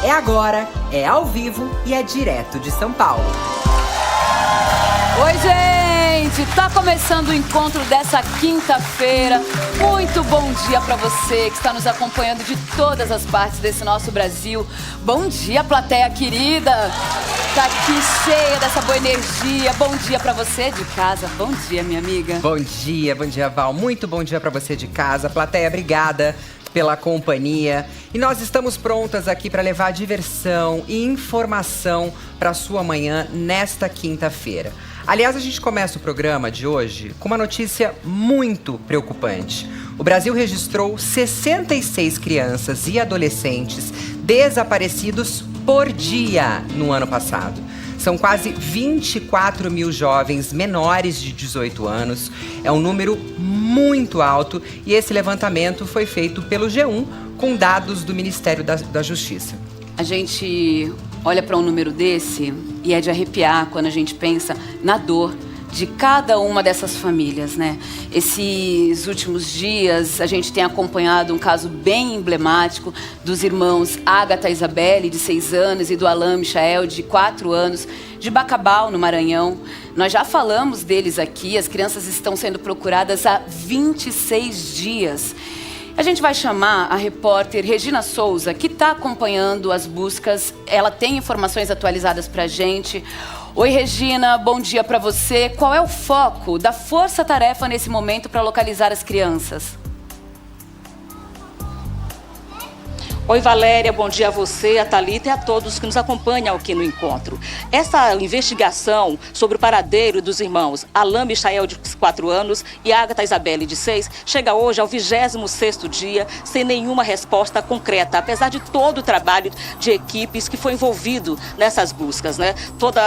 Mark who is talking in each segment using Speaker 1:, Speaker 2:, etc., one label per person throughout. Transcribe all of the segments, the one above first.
Speaker 1: É agora, é ao vivo e é direto de São Paulo.
Speaker 2: Oi, gente! Tá começando o encontro dessa quinta-feira. Muito bom dia pra você que está nos acompanhando de todas as partes desse nosso Brasil. Bom dia, plateia querida! Tá aqui cheia dessa boa energia. Bom dia pra você de casa. Bom dia, minha amiga.
Speaker 1: Bom dia, Val. Muito bom dia pra você de casa. Plateia, obrigada pela companhia. E nós estamos prontas aqui para levar diversão e informação para sua manhã nesta quinta-feira. Aliás, a gente começa o programa de hoje com uma notícia muito preocupante. O Brasil registrou 66 crianças e adolescentes desaparecidos por dia no ano passado. São quase 24 mil jovens menores de 18 anos. É um número muito alto e esse levantamento foi feito pelo G1 com dados do Ministério da Justiça.
Speaker 2: A gente olha para um número desse e é de arrepiar quando a gente pensa na dor de cada uma dessas famílias, né? Esses últimos dias a gente tem acompanhado um caso bem emblemático dos irmãos Agatha e Isabelle, de 6 anos, e do Alan Michael, de 4 anos, de Bacabal, no Maranhão. Nós já falamos deles aqui, as crianças estão sendo procuradas há 26 dias. A gente vai chamar a repórter Regina Souza, que está acompanhando as buscas. Ela tem informações atualizadas para a gente. Oi, Regina, bom dia para você. Qual é o foco da força-tarefa nesse momento para localizar as crianças?
Speaker 3: Oi, Valéria, bom dia a você, a Thalita e a todos que nos acompanham aqui no encontro. Essa investigação sobre o paradeiro dos irmãos Alan Michael, de 4 anos, e Agatha Isabelle, de 6, chega hoje ao 26º dia sem nenhuma resposta concreta, apesar de todo o trabalho de equipes que foi envolvido nessas buscas, né? Toda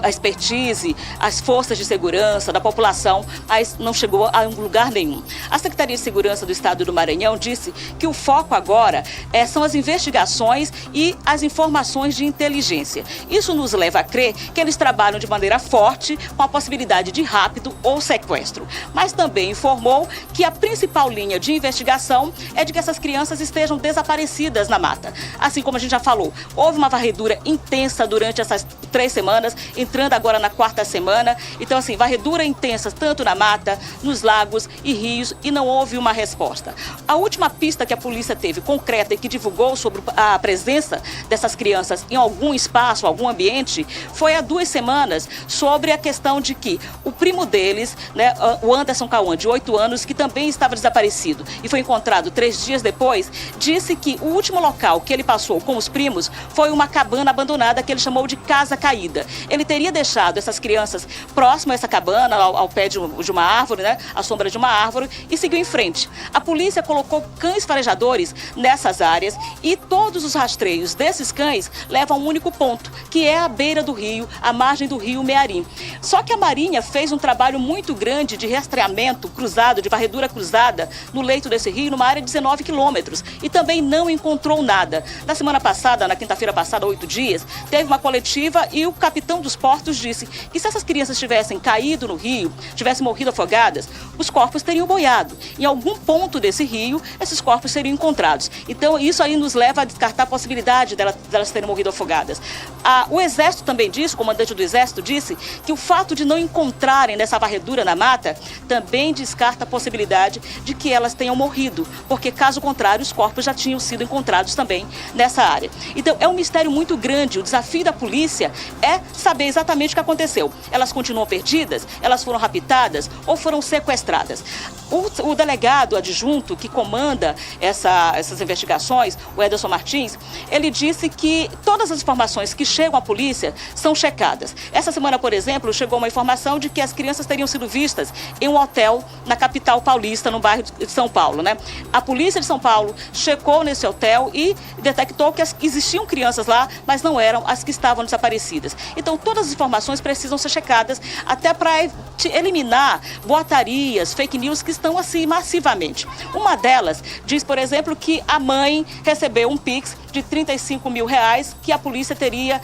Speaker 3: a expertise, as forças de segurança da população, mas não chegou a lugar nenhum. A Secretaria de Segurança do Estado do Maranhão disse que o foco agora são as investigações e as informações de inteligência. Isso nos leva a crer que eles trabalham de maneira forte com a possibilidade de rápido ou sequestro. Mas também informou que a principal linha de investigação é de que essas crianças estejam desaparecidas na mata. Assim como a gente já falou, houve uma varredura intensa durante essas 3 semanas, entrando agora na 4ª semana. Então, assim, varredura intensa tanto na mata, nos lagos e rios, e não houve uma resposta. A última pista que a polícia teve concreta e que divulgou sobre a presença dessas crianças em algum espaço, algum ambiente, foi há 2 semanas sobre a questão de que o primo deles, né, o Anderson Cauã, de 8 anos, que também estava desaparecido e foi encontrado 3 dias depois, disse que o último local que ele passou com os primos foi uma cabana abandonada que ele chamou de casa caída. Ele teria deixado essas crianças próximo a essa cabana, ao pé de uma árvore, né, à sombra de uma árvore, e seguiu em frente. A polícia colocou cães farejadores nessas áreas e todos os rastreios desses cães levam a um único ponto, que é a beira do rio, a margem do rio Mearim. Só que a Marinha fez um trabalho muito grande de rastreamento cruzado, de varredura cruzada, no leito desse rio, numa área de 19 quilômetros, e também não encontrou nada. Na semana passada, na quinta-feira passada, 8 dias, teve uma coletiva e o capitão dos portos disse que se essas crianças tivessem caído no rio, tivessem morrido afogadas, os corpos teriam boiado. Em algum ponto desse rio, esses corpos seriam encontrados. Então, isso aí nos leva a descartar a possibilidade delas terem morrido afogadas. O Exército também disse, o comandante do Exército disse, que o fato de não encontrarem nessa varredura na mata também descarta a possibilidade de que elas tenham morrido, porque caso contrário os corpos já tinham sido encontrados também nessa área. Então é um mistério muito grande. O desafio da polícia é saber exatamente o que aconteceu. Elas continuam perdidas? Elas foram raptadas ou foram sequestradas? O delegado adjunto que comanda essas investigações, o Ederson Martins, ele disse que todas as informações que chegam à polícia são checadas. Essa semana, por exemplo, chegou uma informação de que as crianças teriam sido vistas em um hotel na capital paulista, no bairro de São Paulo, né? A polícia de São Paulo checou nesse hotel e detectou que existiam crianças lá, mas não eram as que estavam desaparecidas. Então, todas as informações precisam ser checadas até para eliminar boatarias, fake news que estão assim massivamente. Uma delas diz, por exemplo, que a mãe recebeu um Pix de R$35 mil que a polícia teria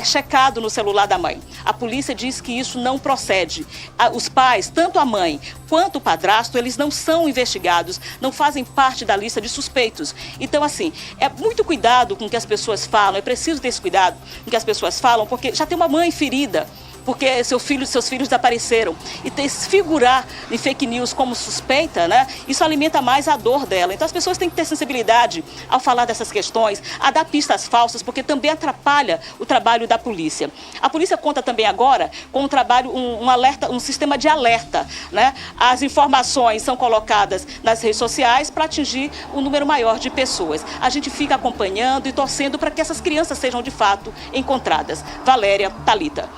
Speaker 3: checado no celular da mãe. A polícia diz que isso não procede. Os pais, tanto a mãe quanto o padrasto, eles não são investigados, não fazem parte da lista de suspeitos. Então, assim, é muito cuidado com o que as pessoas falam, é preciso ter esse cuidado com o que as pessoas falam, porque já tem uma mãe ferida, porque seus filhos desapareceram. E desfigurar em fake news como suspeita, né? Isso alimenta mais a dor dela. Então as pessoas têm que ter sensibilidade ao falar dessas questões, a dar pistas falsas, porque também atrapalha o trabalho da polícia. A polícia conta também agora com um trabalho, um sistema de alerta, né? As informações são colocadas nas redes sociais para atingir um número maior de pessoas. A gente fica acompanhando e torcendo para que essas crianças sejam de fato encontradas. Valéria, Thalita.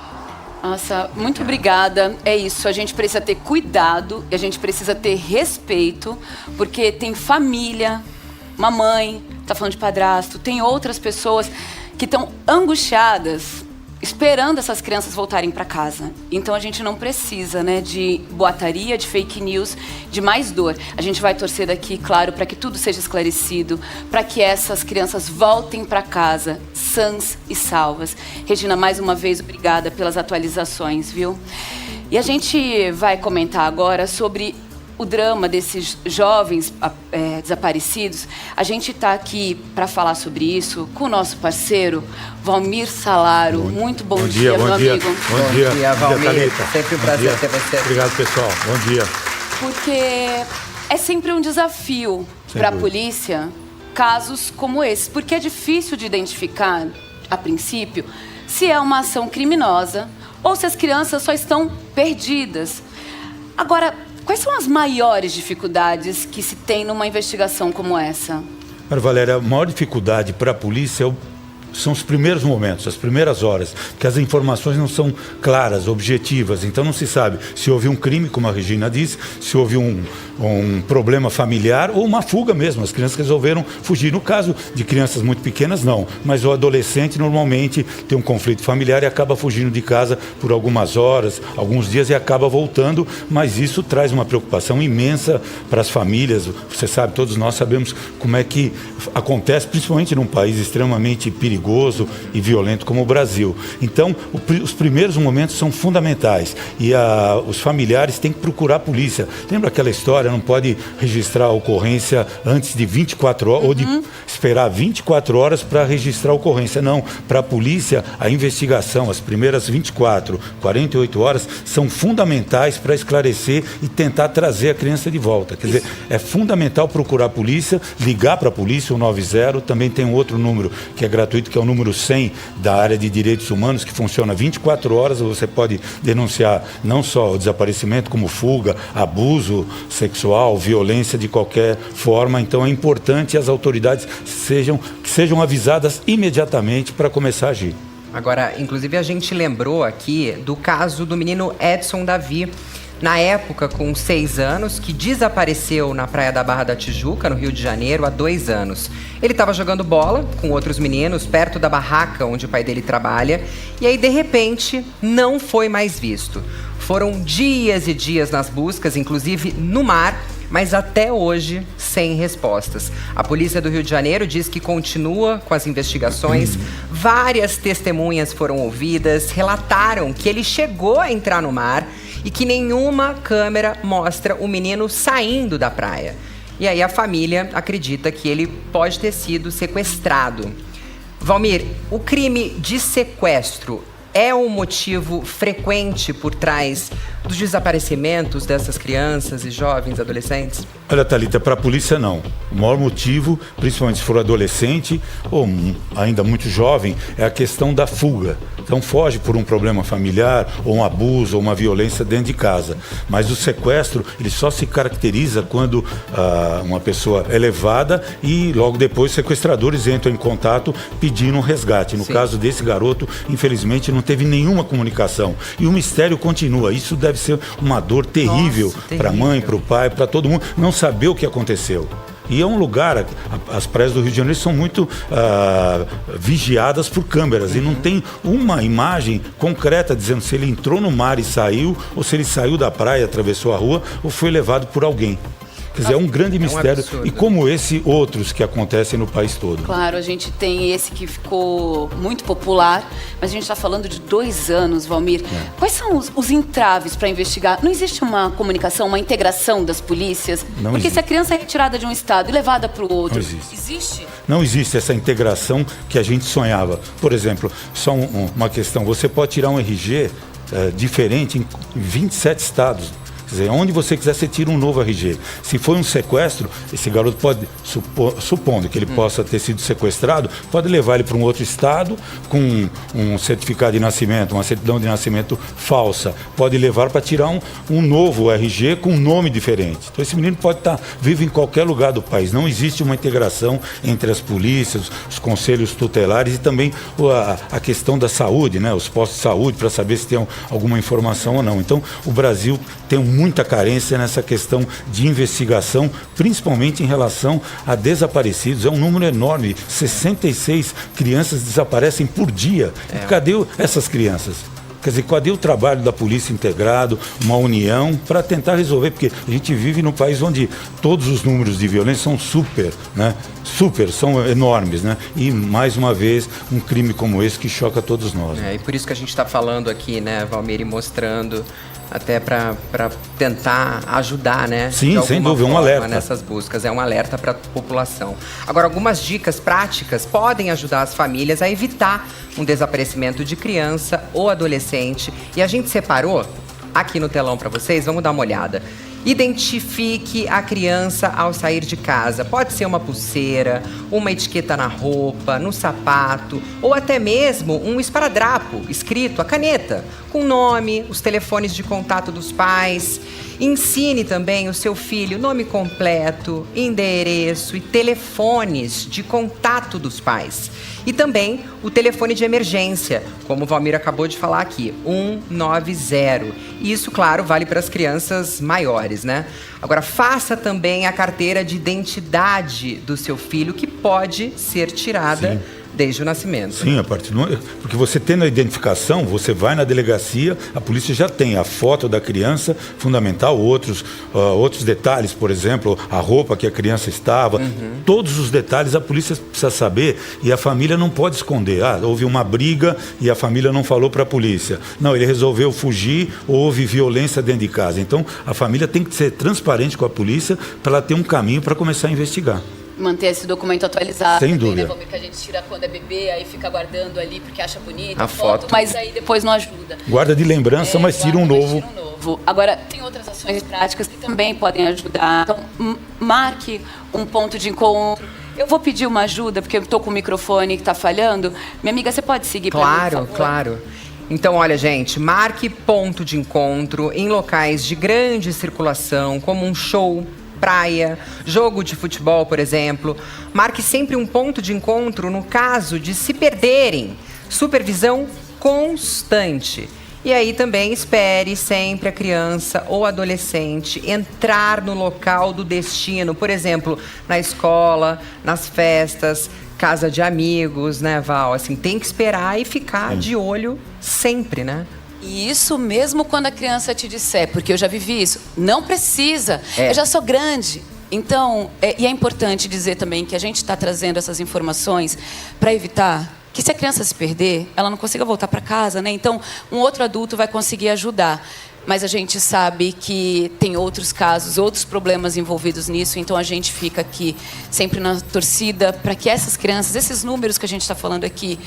Speaker 2: Nossa, muito obrigada. É isso, a gente precisa ter cuidado e a gente precisa ter respeito, porque tem família, uma mãe, tá falando de padrasto, tem outras pessoas que estão angustiadas, esperando essas crianças voltarem para casa. Então a gente não precisa, né, de boataria, de fake news, de mais dor. A gente vai torcer daqui, claro, para que tudo seja esclarecido, para que essas crianças voltem para casa sãs e salvas. Regina, mais uma vez, obrigada pelas atualizações, viu? E a gente vai comentar agora sobre o drama desses jovens desaparecidos. A gente está aqui para falar sobre isso com o nosso parceiro, Valmir Salaro. Muito bom dia, meu amigo.
Speaker 1: Bom dia, Valmir. Sempre um prazer ter você.
Speaker 4: Obrigado, pessoal. Bom dia.
Speaker 2: Porque é sempre um desafio para a polícia casos como esse, porque é difícil de identificar, a princípio, se é uma ação criminosa ou se as crianças só estão perdidas. Agora, quais são as maiores dificuldades que se tem numa investigação como essa?
Speaker 4: Valéria, a maior dificuldade para a polícia são os primeiros momentos, as primeiras horas, porque as informações não são claras, objetivas, então não se sabe se houve um crime, como a Regina disse, se houve um problema familiar ou uma fuga mesmo, as crianças resolveram fugir. No caso de crianças muito pequenas, não, mas o adolescente normalmente tem um conflito familiar e acaba fugindo de casa por algumas horas, alguns dias e acaba voltando, mas isso traz uma preocupação imensa para as famílias. Você sabe, todos nós sabemos como é que acontece, principalmente num país extremamente perigoso e violento como o Brasil. Então, os primeiros momentos são fundamentais e os familiares têm que procurar a polícia. Lembra aquela história, não pode registrar a ocorrência antes de 24 horas, ou de esperar 24 horas para registrar a ocorrência. Não, para a polícia, a investigação, as primeiras 24, 48 horas são fundamentais para esclarecer e tentar trazer a criança de volta. Quer dizer, é fundamental procurar a polícia, ligar para a polícia, o 90, também tem um outro número que é gratuito, que é o número 100 da área de direitos humanos, que funciona 24 horas, você pode denunciar não só o desaparecimento, como fuga, abuso sexual, violência de qualquer forma. Então é importante as autoridades sejam avisadas imediatamente para começar a agir.
Speaker 1: Agora, inclusive a gente lembrou aqui do caso do menino Edson Davi, na época com 6 anos, que desapareceu na praia da Barra da Tijuca, no Rio de Janeiro, há 2 anos. Ele estava jogando bola com outros meninos perto da barraca onde o pai dele trabalha e aí, de repente, não foi mais visto. Foram dias e dias nas buscas, inclusive no mar, mas até hoje sem respostas. A polícia do Rio de Janeiro diz que continua com as investigações. Várias testemunhas foram ouvidas, relataram que ele chegou a entrar no mar e que nenhuma câmera mostra o menino saindo da praia. E aí a família acredita que ele pode ter sido sequestrado. Valmir, o crime de sequestro é um motivo frequente por trás dos desaparecimentos dessas crianças e jovens adolescentes?
Speaker 4: Olha, Thalita, para a polícia não. O maior motivo, principalmente se for adolescente ou ainda muito jovem, é a questão da fuga. Então foge por um problema familiar, ou um abuso, ou uma violência dentro de casa. Mas o sequestro, ele só se caracteriza quando uma pessoa é levada e logo depois os sequestradores entram em contato pedindo um resgate. No caso desse garoto, infelizmente não teve nenhuma comunicação. E o mistério continua. Isso deve ser uma dor terrível para a mãe, para o pai, para todo mundo, não saber o que aconteceu. E é um lugar, as praias do Rio de Janeiro são muito vigiadas por câmeras e não tem uma imagem concreta dizendo se ele entrou no mar e saiu, ou se ele saiu da praia, atravessou a rua, ou foi levado por alguém. Quer dizer, é um grande mistério.
Speaker 1: absurdo.
Speaker 4: E como esse, outros que acontecem no país todo.
Speaker 2: Claro, a gente tem esse que ficou muito popular, mas a gente está falando de 2 anos, Valmir. Quais são os entraves para investigar? Não existe uma comunicação, uma integração das polícias?
Speaker 4: Não
Speaker 2: Porque
Speaker 4: existe.
Speaker 2: se a criança é retirada de um estado e levada para o outro,
Speaker 4: Não existe.
Speaker 2: existe?
Speaker 4: Não existe essa integração que a gente sonhava. Por exemplo, só uma questão, você pode tirar um RG diferente em 27 estados. Quer dizer, onde você quiser, você tira um novo RG. Se for um sequestro, esse garoto pode, supondo que ele possa ter sido sequestrado, pode levar ele para um outro estado com um certificado de nascimento, uma certidão de nascimento falsa. Pode levar para tirar um novo RG com um nome diferente. Então esse menino pode estar vivo em qualquer lugar do país. Não existe uma integração entre as polícias, os conselhos tutelares e também a questão da saúde, né? Os postos de saúde, para saber se tem alguma informação ou não. Então o Brasil tem muita carência nessa questão de investigação, principalmente em relação a desaparecidos. É um número enorme, 66 crianças desaparecem por dia. E cadê essas crianças? Quer dizer, cadê o trabalho da polícia integrado, uma união para tentar resolver? Porque a gente vive num país onde todos os números de violência são são enormes, né? E, mais uma vez, um crime como esse que choca todos nós.
Speaker 1: E por isso que a gente está falando aqui, né, Valmir, e mostrando até para tentar ajudar, né?
Speaker 4: Sim, sem dúvida, um alerta.
Speaker 1: Nessas buscas, é um alerta para a população. Agora, algumas dicas práticas podem ajudar as famílias a evitar um desaparecimento de criança ou adolescente. E a gente separou aqui no telão para vocês, vamos dar uma olhada. Identifique a criança ao sair de casa. Pode ser uma pulseira, uma etiqueta na roupa, no sapato, ou até mesmo um esparadrapo escrito a caneta, com nome, os telefones de contato dos pais. Ensine também o seu filho nome completo, endereço e telefones de contato dos pais. E também o telefone de emergência, como o Valmir acabou de falar aqui, 190. Isso, claro, vale para as crianças maiores, né? Agora, faça também a carteira de identidade do seu filho, que pode ser tirada desde o nascimento.
Speaker 4: Sim, a partir do... porque você tendo a identificação, você vai na delegacia, a polícia já tem a foto da criança, fundamental, outros detalhes, por exemplo, a roupa que a criança estava, todos os detalhes a polícia precisa saber e a família não pode esconder. Houve uma briga e a família não falou para a polícia. Não, ele resolveu fugir, houve violência dentro de casa. Então, a família tem que ser transparente com a polícia para ela ter um caminho para começar a investigar.
Speaker 2: Manter esse documento atualizado.
Speaker 4: Sem dúvida.
Speaker 2: Né, que a gente tira quando é bebê, aí fica guardando ali porque acha bonita
Speaker 1: a foto.
Speaker 2: Mas aí depois não ajuda.
Speaker 4: Guarda de lembrança, mas tira um novo.
Speaker 2: Agora, tem outras ações práticas que também podem ajudar. Então, marque um ponto de encontro. Eu vou pedir uma ajuda, porque eu estou com o microfone que está falhando. Minha amiga, você pode seguir para mim, por favor?
Speaker 1: Claro. Então, olha, gente, marque ponto de encontro em locais de grande circulação, como um show, praia, jogo de futebol, por exemplo. Marque sempre um ponto de encontro no caso de se perderem. Supervisão constante. E aí também espere sempre a criança ou adolescente entrar no local do destino, por exemplo, na escola, nas festas, casa de amigos, né, Val? Assim, tem que esperar e ficar de olho sempre, né?
Speaker 2: E isso mesmo quando a criança te disser, porque eu já vivi isso, não precisa, eu já sou grande. Então, e é importante dizer também que a gente está trazendo essas informações para evitar que se a criança se perder, ela não consiga voltar para casa, né? Então, um outro adulto vai conseguir ajudar. Mas a gente sabe que tem outros casos, outros problemas envolvidos nisso, então a gente fica aqui sempre na torcida para que essas crianças, esses números que a gente está falando aqui,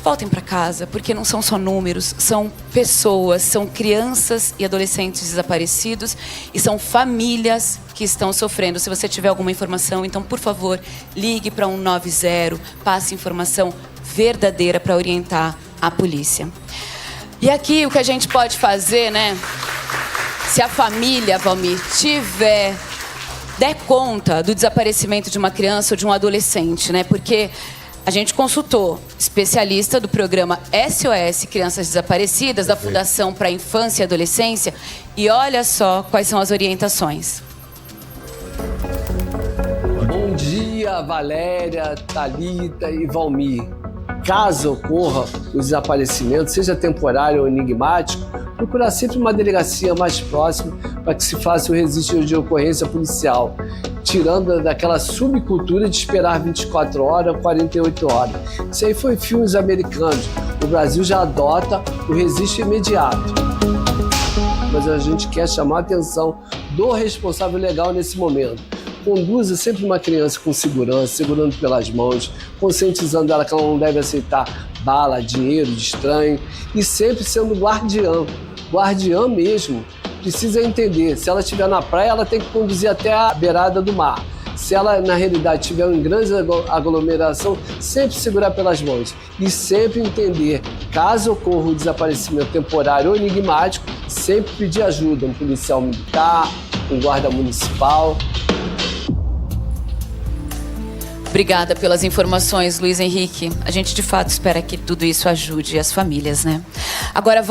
Speaker 2: voltem para casa, porque não são só números, são pessoas, são crianças e adolescentes desaparecidos e são famílias que estão sofrendo. Se você tiver alguma informação, então, por favor, ligue para 190, passe informação verdadeira para orientar a polícia. E aqui o que a gente pode fazer, né? Se a família, Valmir, der conta do desaparecimento de uma criança ou de um adolescente, né? Porque a gente consultou especialista do programa SOS Crianças Desaparecidas, da Fundação para a Infância e Adolescência, e olha só quais são as orientações.
Speaker 5: Bom dia, Valéria, Thalita e Valmir. Caso ocorra o desaparecimento, seja temporário ou enigmático, procurar sempre uma delegacia mais próxima para que se faça o registro de ocorrência policial, tirando daquela subcultura de esperar 24 horas, 48 horas. Isso aí foi filmes americanos. O Brasil já adota o registro imediato. Mas a gente quer chamar a atenção do responsável legal nesse momento. Conduza sempre uma criança com segurança, segurando pelas mãos, conscientizando ela que ela não deve aceitar bala, dinheiro de estranho e sempre sendo guardiã mesmo. Precisa entender, se ela estiver na praia, ela tem que conduzir até a beirada do mar. Se ela, na realidade, estiver em grande aglomeração, sempre segurar pelas mãos. E sempre entender, caso ocorra um desaparecimento temporário ou enigmático, sempre pedir ajuda, um policial militar, um guarda municipal.
Speaker 2: Obrigada pelas informações, Luiz Henrique. A gente, de fato, espera que tudo isso ajude as famílias, né? Agora,